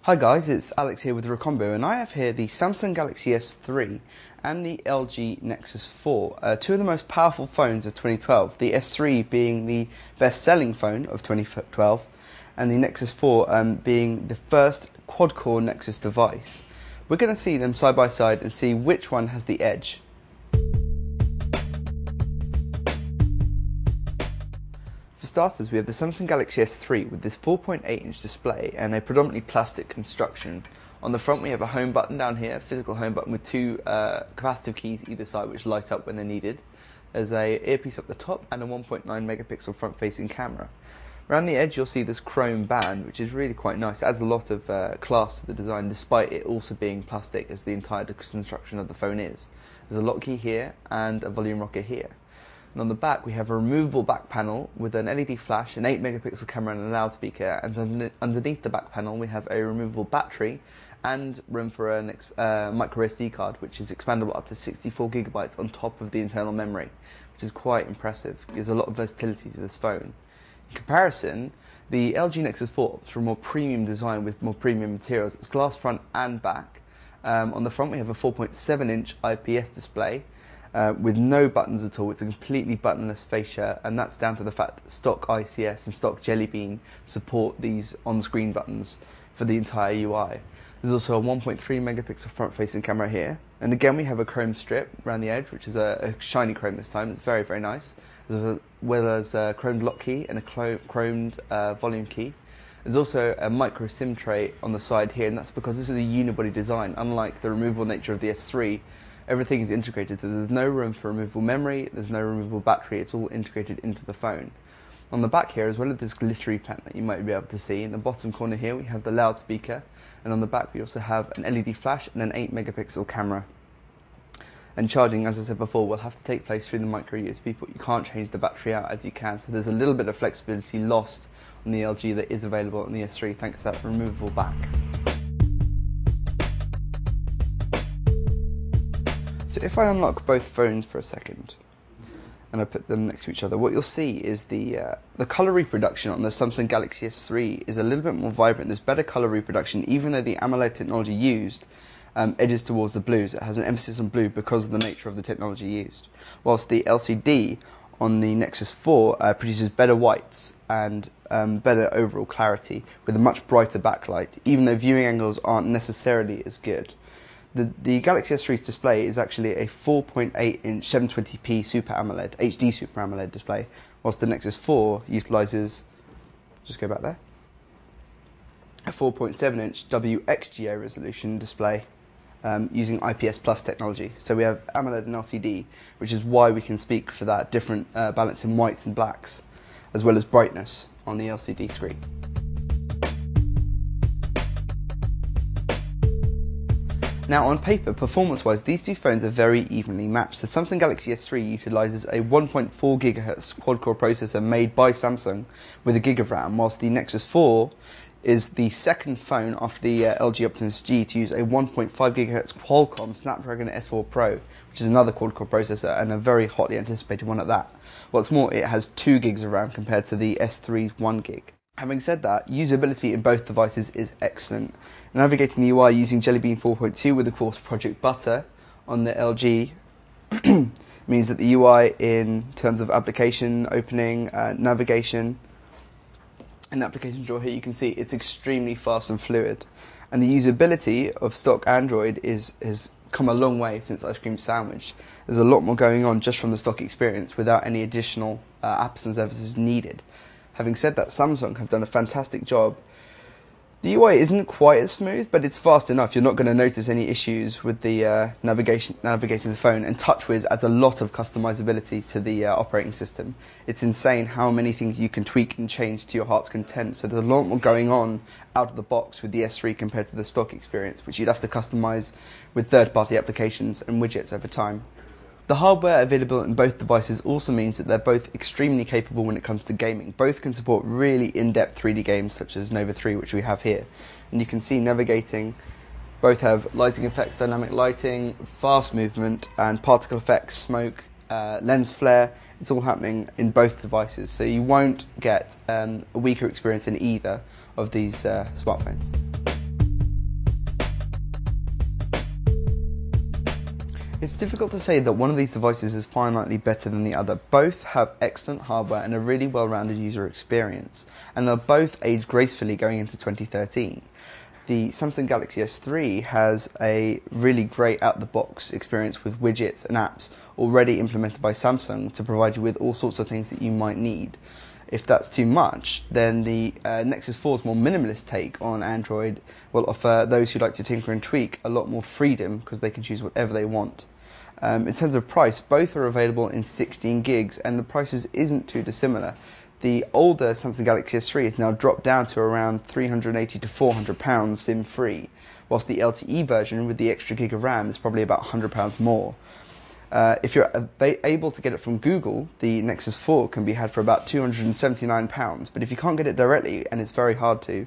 Hi guys, it's Alex here with Recombo, and I have here the Samsung Galaxy S3 and the LG Nexus 4, two of the most powerful phones of 2012, the S3 being the best-selling phone of 2012, and the Nexus 4 being the first quad-core Nexus device. We're going to see them side by side and see which one has the edge. For starters, we have the Samsung Galaxy S3 with this 4.8-inch display and a predominantly plastic construction. On the front we have a home button down here, a physical home button with two capacitive keys either side which light up when they're needed. There's a earpiece up the top and a 1.9 megapixel front-facing camera. Around the edge you'll see this chrome band, which is really quite nice. It adds a lot of class to the design despite it also being plastic, as the entire construction of the phone is. There's a lock key here and a volume rocker here. And on the back we have a removable back panel with an LED flash, an 8 megapixel camera and a loudspeaker, and underneath the back panel we have a removable battery and room for a micro SD card, which is expandable up to 64 gigabytes on top of the internal memory, which is quite impressive. It gives a lot of versatility to this phone. In comparison, the LG Nexus 4 is for a more premium design with more premium materials. It's glass front and back. On the front we have a 4.7-inch IPS display with no buttons at all. It's a completely buttonless fascia, and that's down to the fact that stock ICS and stock Jelly Bean support these on-screen buttons for the entire UI. There's also a 1.3 megapixel front-facing camera here, and again we have a chrome strip around the edge, which is a shiny chrome this time. It's very, very nice, as well as a chromed lock key and a chromed volume key. There's also a micro SIM tray on the side here, and that's because this is a unibody design. Unlike the removable nature of the S3, everything is integrated, so there's no room for removable memory, there's no removable battery, it's all integrated into the phone. On the back here, as well as this glittery pen that you might be able to see, in the bottom corner here we have the loudspeaker, and on the back we also have an LED flash and an 8 megapixel camera. And charging, as I said before, will have to take place through the micro USB port. You can't change the battery out as you can, so there's a little bit of flexibility lost on the LG that is available on the S3 thanks to that removable back. So if I unlock both phones for a second and I put them next to each other, what you'll see is the colour reproduction on the Samsung Galaxy S3 is a little bit more vibrant. There's better colour reproduction, even though the AMOLED technology used edges towards the blues. It has an emphasis on blue because of the nature of the technology used. Whilst the LCD on the Nexus 4 produces better whites and better overall clarity with a much brighter backlight, even though viewing angles aren't necessarily as good. The Galaxy S3's display is actually a 4.8-inch 720p Super AMOLED, HD Super AMOLED display, whilst the Nexus 4 utilises, just go back there, a 4.7-inch WXGA resolution display using IPS Plus technology. So we have AMOLED and LCD, which is why we can speak for that different balance in whites and blacks, as well as brightness on the LCD screen. Now on paper, performance-wise, these two phones are very evenly matched. The Samsung Galaxy S3 utilises a 1.4 GHz quad-core processor made by Samsung with a gig of RAM, whilst the Nexus 4 is the second phone after the LG Optimus G to use a 1.5 GHz Qualcomm Snapdragon S4 Pro, which is another quad-core processor and a very hotly anticipated one at that. What's more, it has 2 gigs of RAM compared to the S3's 1 gig. Having said that, usability in both devices is excellent. Navigating the UI using Jelly Bean 4.2 with, of course, Project Butter on the LG means that the UI in terms of application, opening, navigation, in the application drawer here you can see it's extremely fast and fluid. And the usability of stock Android has come a long way since Ice Cream Sandwich. There's a lot more going on just from the stock experience without any additional apps and services needed. Having said that, Samsung have done a fantastic job. The UI isn't quite as smooth, but it's fast enough. You're not going to notice any issues with the navigating the phone, and TouchWiz adds a lot of customizability to the operating system. It's insane how many things you can tweak and change to your heart's content, so there's a lot more going on out of the box with the S3 compared to the stock experience, which you'd have to customize with third-party applications and widgets over time. The hardware available in both devices also means that they're both extremely capable when it comes to gaming. Both can support really in-depth 3D games such as Nova 3, which we have here. And you can see navigating, both have lighting effects, dynamic lighting, fast movement, and particle effects, smoke, lens flare. It's all happening in both devices, so you won't get a weaker experience in either of these smartphones. It's difficult to say that one of these devices is finitely better than the other. Both have excellent hardware and a really well-rounded user experience, and they'll both age gracefully going into 2013. The Samsung Galaxy S3 has a really great out-the-box experience with widgets and apps already implemented by Samsung to provide you with all sorts of things that you might need. If that's too much, then the Nexus 4's more minimalist take on Android will offer those who like to tinker and tweak a lot more freedom because they can choose whatever they want. In terms of price, both are available in 16 gigs and the prices isn't too dissimilar. The older Samsung Galaxy S3 has now dropped down to around £380 to £400 SIM-free, whilst the LTE version with the extra gig of RAM is probably about £100 more. If you're able to get it from Google, the Nexus 4 can be had for about £279, but if you can't get it directly, and it's very hard to,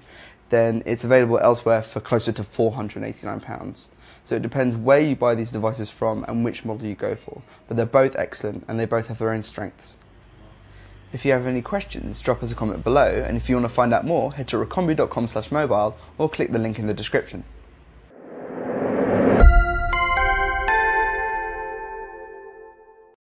then it's available elsewhere for closer to £489. So it depends where you buy these devices from and which model you go for, but they're both excellent and they both have their own strengths. If you have any questions, drop us a comment below, and if you want to find out more, head to recombi.com/mobile or click the link in the description.